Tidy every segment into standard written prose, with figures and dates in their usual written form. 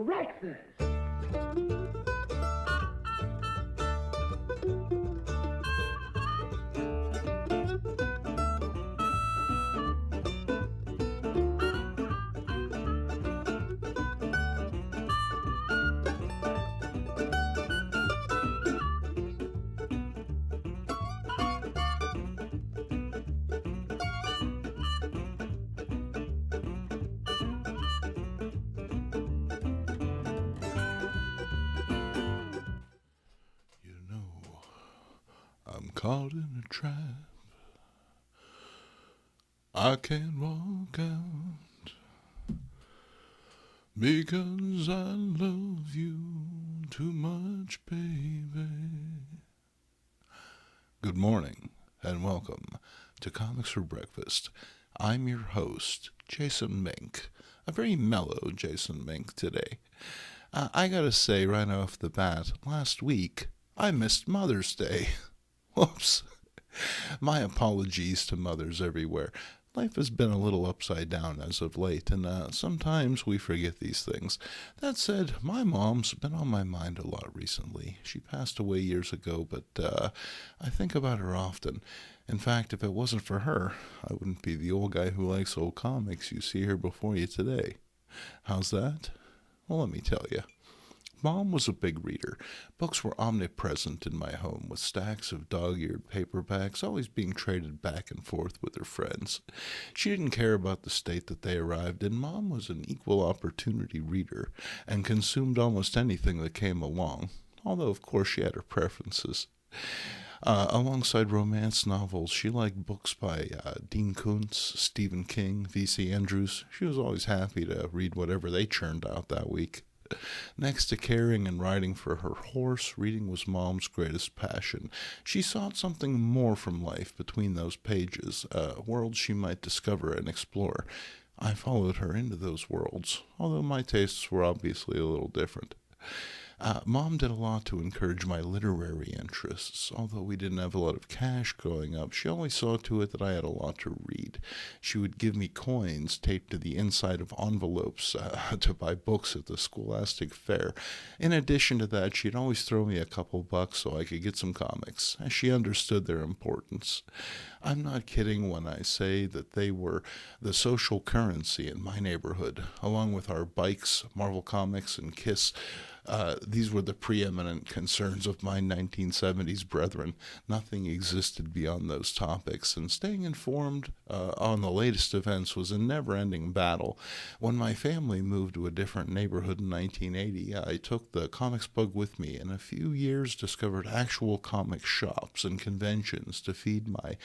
breakfast. I'm caught in a trap. I can't walk out because I love you too much, baby. Good morning and welcome to Comics for Breakfast. I'm your host, Jason Mink. A very mellow Jason Mink today. I gotta say right off the bat, last week I missed Mother's Day. Whoops. My apologies to mothers everywhere. Life has been a little upside down as of late, and sometimes we forget these things. That said, my mom's been on my mind a lot recently. She passed away years ago, but I think about her often. In fact, if it wasn't for her, I wouldn't be the old guy who likes old comics you see here before you today. How's that? Well, let me tell you. Mom was a big reader. Books were omnipresent in my home, with stacks of dog-eared paperbacks always being traded back and forth with her friends. She didn't care about the state that they arrived in. Mom was an equal opportunity reader and consumed almost anything that came along, although of course she had her preferences. Alongside romance novels, she liked books by Dean Koontz, Stephen King, V.C. Andrews. She was always happy to read whatever they churned out that week. Next to caring and riding for her horse, reading was Mom's greatest passion. She sought something more from life between those pages, worlds she might discover and explore. I followed her into those worlds, although my tastes were obviously a little different. Mom did a lot to encourage my literary interests. Although we didn't have a lot of cash growing up, she always saw to it that I had a lot to read. She would give me coins taped to the inside of envelopes to buy books at the Scholastic Fair. In addition to that, she'd always throw me a couple bucks so I could get some comics, as she understood their importance. I'm not kidding when I say that they were the social currency in my neighborhood, along with our bikes, Marvel Comics, and Kiss. These were the preeminent concerns of my 1970s brethren. Nothing existed beyond those topics, and staying informed on the latest events was a never-ending battle. When my family moved to a different neighborhood in 1980, I took the comics bug with me, and in a few years discovered actual comic shops and conventions to feed my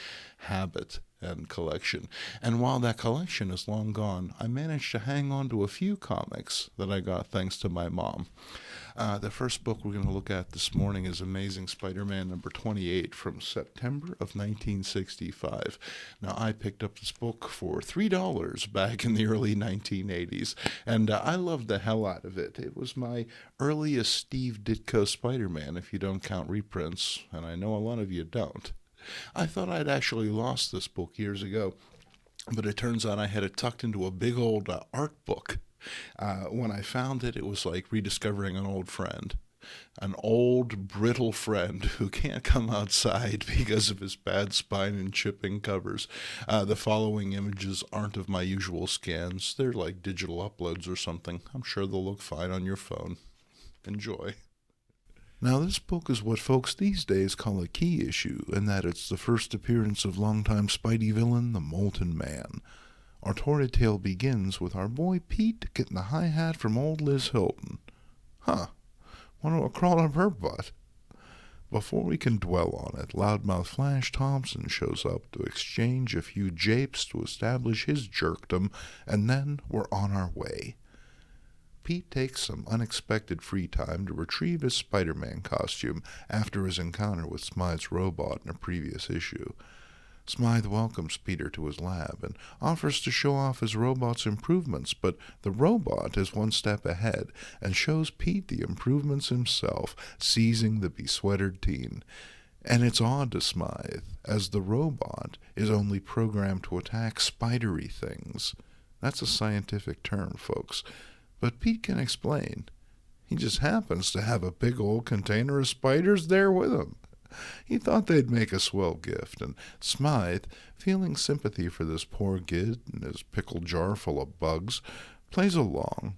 habit and collection. And while that collection is long gone, I managed to hang on to a few comics that I got thanks to my mom. The first book we're going to look at this morning is Amazing Spider-Man number 28 from September of 1965. Now, I picked up this book for $3 back in the early 1980s, and I loved the hell out of it. It was my earliest Steve Ditko Spider-Man, if you don't count reprints, and I know a lot of you don't. I thought I'd actually lost this book years ago, but it turns out I had it tucked into a big old art book. When I found it, it was like rediscovering an old friend. An old, brittle friend who can't come outside because of his bad spine and chipping covers. The following images aren't of my usual scans. They're like digital uploads or something. I'm sure they'll look fine on your phone. Enjoy. Now, this book is what folks these days call a key issue, in that it's the first appearance of longtime Spidey villain, the Molten Man. Our torrid tale begins with our boy Pete getting the hi-hat from old Liz Hilton. Wonder what crawled up her butt. Before we can dwell on it, loudmouth Flash Thompson shows up to exchange a few japes to establish his jerkdom, and then we're on our way. Pete takes some unexpected free time to retrieve his Spider-Man costume after his encounter with Smythe's robot in a previous issue. Smythe welcomes Peter to his lab and offers to show off his robot's improvements, but the robot is one step ahead and shows Pete the improvements himself, seizing the besweatered teen. And it's odd to Smythe, as the robot is only programmed to attack spidery things. That's a scientific term, folks. But Pete can explain. He just happens to have a big old container of spiders there with him. He thought they'd make a swell gift, and Smythe, feeling sympathy for this poor gid and his pickle jar full of bugs, plays along.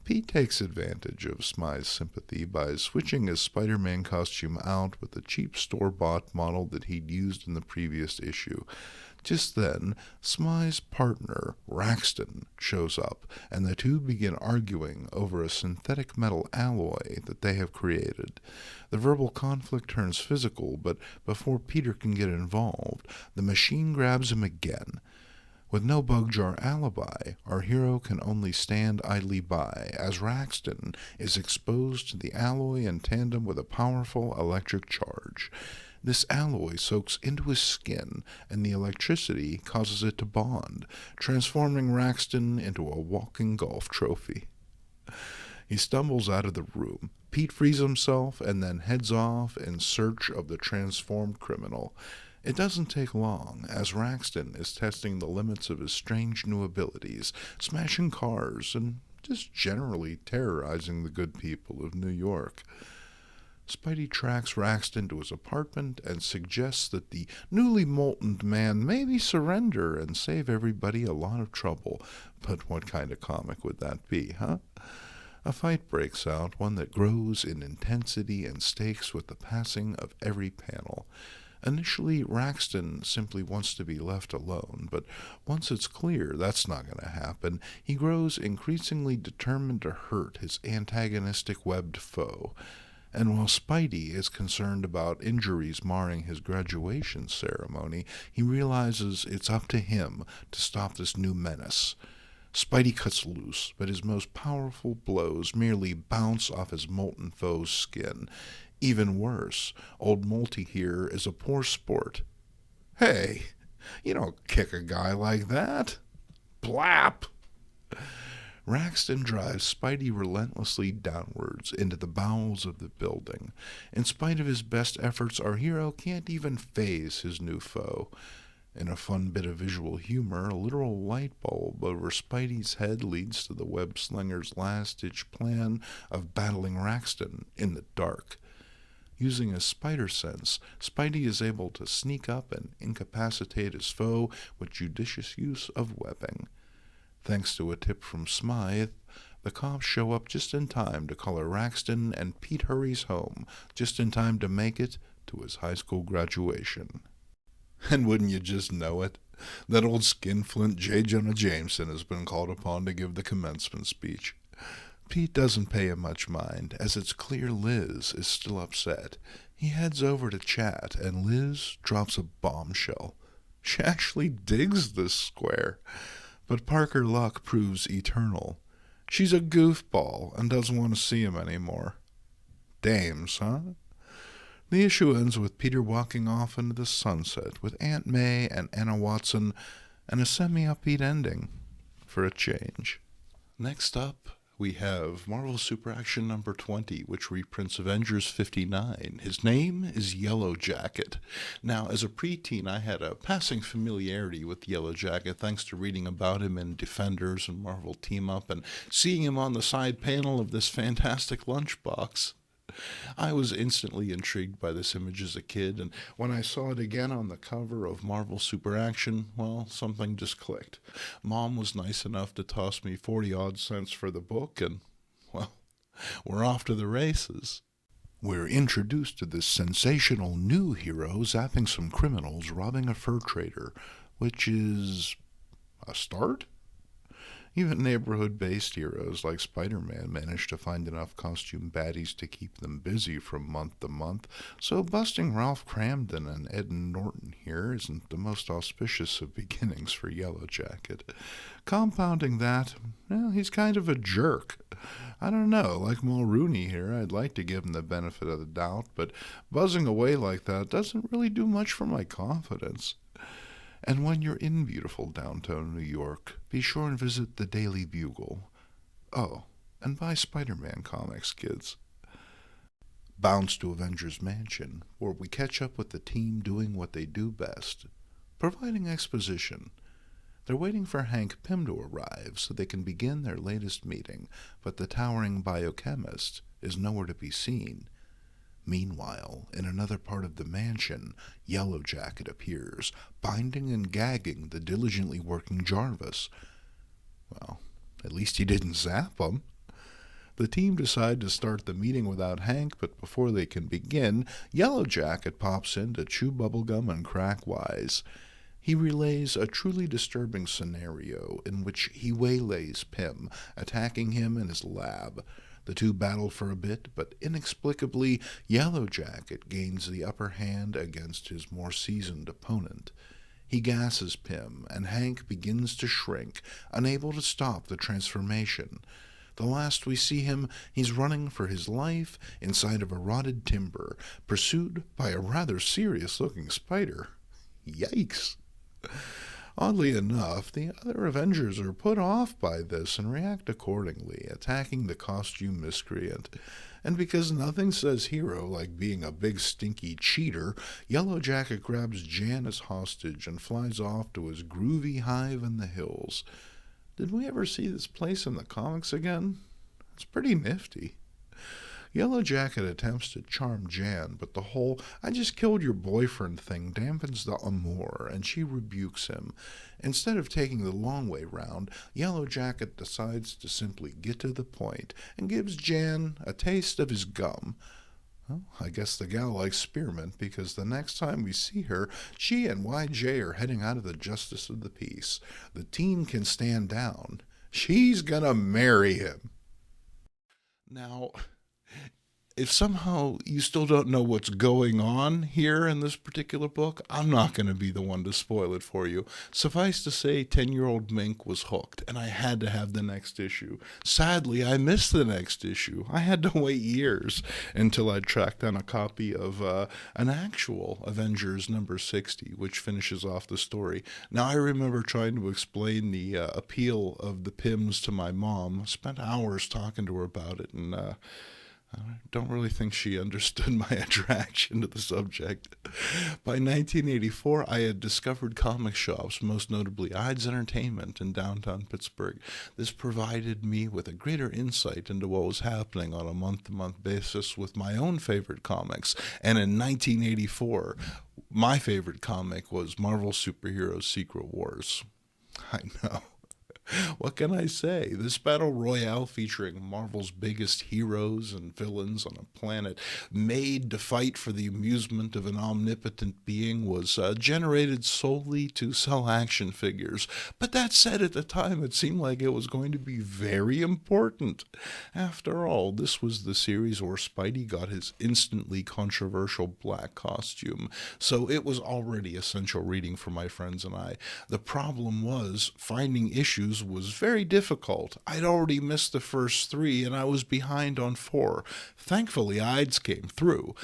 Pete takes advantage of Smythe's sympathy by switching his Spider-Man costume out with the cheap store-bought model that he'd used in the previous issue. Just then, Smythe's partner, Raxton, shows up, and the two begin arguing over a synthetic metal alloy that they have created. The verbal conflict turns physical, but before Peter can get involved, the machine grabs him again. With no bug jar alibi, our hero can only stand idly by as Raxton is exposed to the alloy in tandem with a powerful electric charge. This alloy soaks into his skin, and the electricity causes it to bond, transforming Raxton into a walking golf trophy. He stumbles out of the room. Pete frees himself and then heads off in search of the transformed criminal. It doesn't take long, as Raxton is testing the limits of his strange new abilities, smashing cars, and just generally terrorizing the good people of New York. Spidey tracks Raxton to his apartment and suggests that the newly moltened man maybe surrender and save everybody a lot of trouble. But what kind of comic would that be, huh? A fight breaks out, one that grows in intensity and stakes with the passing of every panel. Initially, Raxton simply wants to be left alone, but once it's clear that's not going to happen, he grows increasingly determined to hurt his antagonistic webbed foe. And while Spidey is concerned about injuries marring his graduation ceremony, he realizes it's up to him to stop this new menace. Spidey cuts loose, but his most powerful blows merely bounce off his molten foe's skin. Even worse, old Molty here is a poor sport. Hey, you don't kick a guy like that. Blap! Raxton drives Spidey relentlessly downwards into the bowels of the building. In spite of his best efforts, our hero can't even faze his new foe. In a fun bit of visual humor, a literal light bulb over Spidey's head leads to the web-slinger's last-ditch plan of battling Raxton in the dark. Using his spider sense, Spidey is able to sneak up and incapacitate his foe with judicious use of webbing. Thanks to a tip from Smythe, the cops show up just in time to collar Raxton, and Pete hurries home, just in time to make it to his high school graduation. And wouldn't you just know it, that old skinflint J. Jonah Jameson has been called upon to give the commencement speech. Pete doesn't pay him much mind, as it's clear Liz is still upset. He heads over to chat, and Liz drops a bombshell. She actually digs this square. But Parker Luck proves eternal. She's a goofball and doesn't want to see him anymore. Dames, huh? The issue ends with Peter walking off into the sunset with Aunt May and Anna Watson, and a semi-upbeat ending, for a change. Next up, we have Marvel Super Action number 20, which reprints Avengers 59. His name is Yellow Jacket. Now, as a preteen, I had a passing familiarity with Yellow Jacket thanks to reading about him in Defenders and Marvel Team Up and seeing him on the side panel of this fantastic lunchbox. I was instantly intrigued by this image as a kid, and when I saw it again on the cover of Marvel Super Action, well, something just clicked. Mom was nice enough to toss me 40-odd cents for the book, and, well, we're off to the races. We're introduced to this sensational new hero zapping some criminals robbing a fur trader, which is a start? Even neighborhood-based heroes like Spider-Man manage to find enough costume baddies to keep them busy from month to month, so busting Ralph Cramden and Ed Norton here isn't the most auspicious of beginnings for Yellow Jacket. Compounding that, well, he's kind of a jerk. I don't know, like Mulrooney here, I'd like to give him the benefit of the doubt, but buzzing away like that doesn't really do much for my confidence. And when you're in beautiful downtown New York, be sure and visit the Daily Bugle. Oh, and buy Spider-Man comics, kids. Bounce to Avengers Mansion, where we catch up with the team doing what they do best, providing exposition. They're waiting for Hank Pym to arrive so they can begin their latest meeting, but the towering biochemist is nowhere to be seen. Meanwhile, in another part of the mansion, Yellow Jacket appears, binding and gagging the diligently working Jarvis. Well, at least he didn't zap him. The team decide to start the meeting without Hank, but before they can begin, Yellow Jacket pops in to chew bubblegum and crack wise. He relays a truly disturbing scenario in which he waylays Pym, attacking him in his lab. The two battle for a bit, but inexplicably, Yellow Jacket gains the upper hand against his more seasoned opponent. He gasses Pym, and Hank begins to shrink, unable to stop the transformation. The last we see him, he's running for his life inside of a rotted timber, pursued by a rather serious-looking spider. Yikes! Oddly enough, the other Avengers are put off by this and react accordingly, attacking the costume miscreant. And because nothing says hero like being a big stinky cheater, Yellow Jacket grabs Jan as hostage and flies off to his groovy hive in the hills. Did we ever see this place in the comics again? It's pretty nifty. Yellow Jacket attempts to charm Jan, but the whole "I just killed your boyfriend" thing dampens the amour, and she rebukes him. Instead of taking the long way round, Yellow Jacket decides to simply get to the point and gives Jan a taste of his gum. Well, I guess the gal likes spearmint, because the next time we see her, she and YJ are heading out of the Justice of the Peace. The team can stand down. She's gonna marry him. Now, if somehow you still don't know what's going on here in this particular book, I'm not going to be the one to spoil it for you. Suffice to say, 10-year-old Mink was hooked, and I had to have the next issue. Sadly, I missed the next issue. I had to wait years until I tracked down a copy of an actual Avengers number 60, which finishes off the story. Now, I remember trying to explain the appeal of the Pyms to my mom. Spent hours talking to her about it, and I don't really think she understood my attraction to the subject. By 1984, I had discovered comic shops, most notably Ides Entertainment in downtown Pittsburgh. This provided me with a greater insight into what was happening on a month-to-month basis with my own favorite comics. And in 1984, my favorite comic was Marvel Superheroes Secret Wars. I know. What can I say? This battle royale featuring Marvel's biggest heroes and villains on a planet made to fight for the amusement of an omnipotent being was generated solely to sell action figures. But that said, at the time it seemed like it was going to be very important. After all, this was the series where Spidey got his instantly controversial black costume, so it was already essential reading for my friends and I. The problem was finding issues was very difficult. I'd already missed the first 3 and I was behind on 4. Thankfully, Ides came through.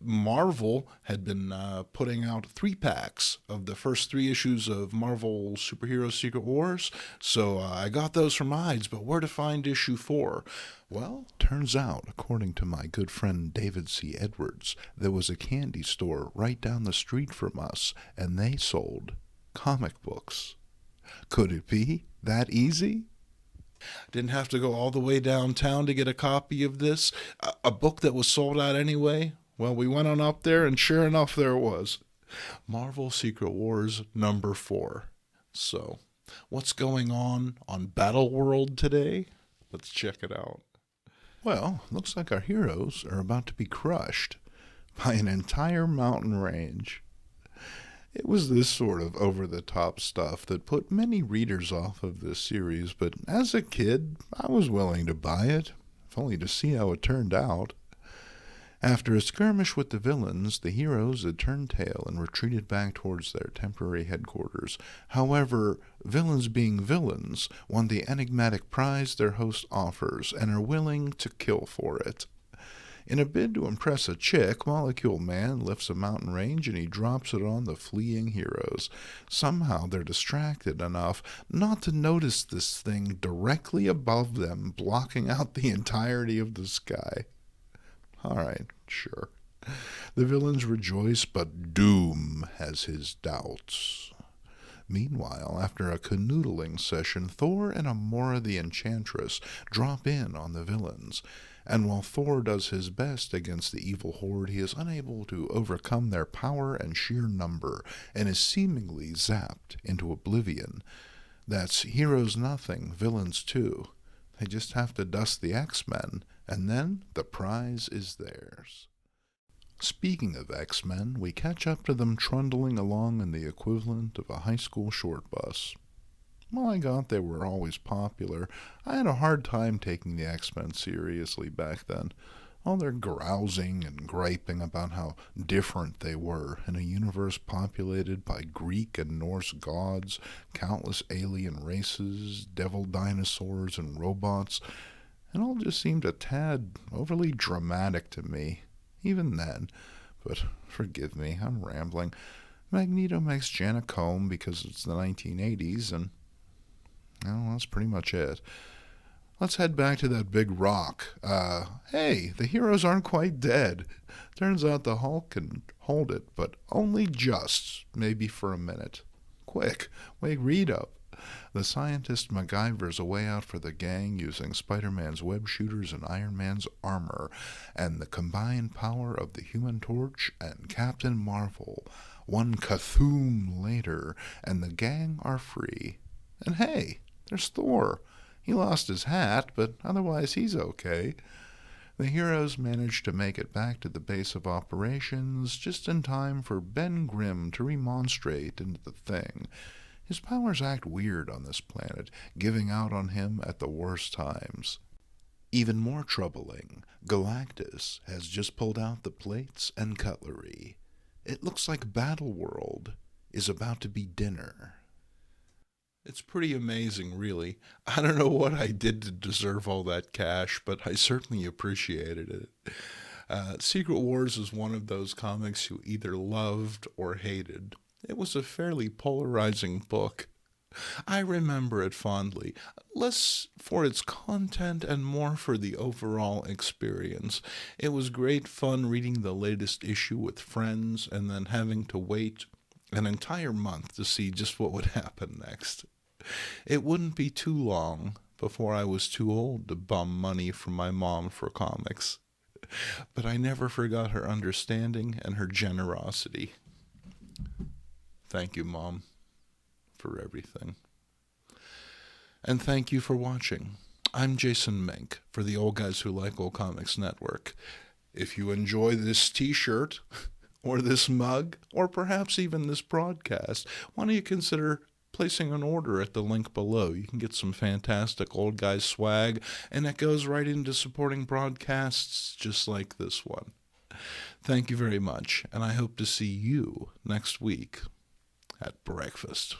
Marvel had been putting out 3-packs of the first 3 issues of Marvel Superhero Secret Wars, so I got those from Ides, but where to find issue 4? Well, turns out, according to my good friend David C. Edwards, there was a candy store right down the street from us, and they sold comic books. Could it be that easy? Didn't have to go all the way downtown to get a copy of this. A book that was sold out anyway. Well, we went on up there, and sure enough, there it was. Marvel Secret Wars number 4. So, what's going on Battle World today? Let's check it out. Well, looks like our heroes are about to be crushed by an entire mountain range. It was this sort of over-the-top stuff that put many readers off of this series, but as a kid, I was willing to buy it, if only to see how it turned out. After a skirmish with the villains, the heroes had turned tail and retreated back towards their temporary headquarters. However, villains being villains, want the enigmatic prize their host offers and are willing to kill for it. In a bid to impress a chick, Molecule Man lifts a mountain range and he drops it on the fleeing heroes. Somehow they're distracted enough not to notice this thing directly above them, blocking out the entirety of the sky. Alright, sure. The villains rejoice, but Doom has his doubts. Meanwhile, after a canoodling session, Thor and Amora the Enchantress drop in on the villains, and while Thor does his best against the evil horde, he is unable to overcome their power and sheer number, and is seemingly zapped into oblivion. That's heroes nothing, villains too. They just have to dust the X-Men, and then the prize is theirs. Speaking of X-Men, we catch up to them trundling along in the equivalent of a high school short bus. While I got they were always popular, I had a hard time taking the X-Men seriously back then. All their grousing and griping about how different they were in a universe populated by Greek and Norse gods, countless alien races, devil dinosaurs, and robots, it all just seemed a tad overly dramatic to me, even then. But forgive me, I'm rambling. Magneto makes Janet comb because it's the 1980s, and well, that's pretty much it. Let's head back to that big rock. Hey, the heroes aren't quite dead. Turns out the Hulk can hold it, but only just, maybe for a minute. Quick, wake Reed up. The scientist MacGyver's a way out for the gang using Spider-Man's web shooters and Iron Man's armor, and the combined power of the Human Torch and Captain Marvel. One Cthulhu later, and the gang are free. And hey, there's Thor. He lost his hat, but otherwise he's okay. The heroes manage to make it back to the base of operations just in time for Ben Grimm to remonstrate into the Thing. His powers act weird on this planet, giving out on him at the worst times. Even more troubling, Galactus has just pulled out the plates and cutlery. It looks like Battleworld is about to be dinner. It's pretty amazing, really. I don't know what I did to deserve all that cash, but I certainly appreciated it. Secret Wars is one of those comics you either loved or hated. It was a fairly polarizing book. I remember it fondly, less for its content and more for the overall experience. It was great fun reading the latest issue with friends and then having to wait an entire month to see just what would happen next. It wouldn't be too long before I was too old to bum money from my mom for comics. But I never forgot her understanding and her generosity. Thank you, Mom, for everything. And thank you for watching. I'm Jason Mink for the Old Guys Who Like Old Comics Network. If you enjoy this t-shirt, or this mug, or perhaps even this broadcast, why don't you consider placing an order at the link below? You can get some fantastic Old Guys swag, and it goes right into supporting broadcasts just like this one. Thank you very much, and I hope to see you next week at breakfast.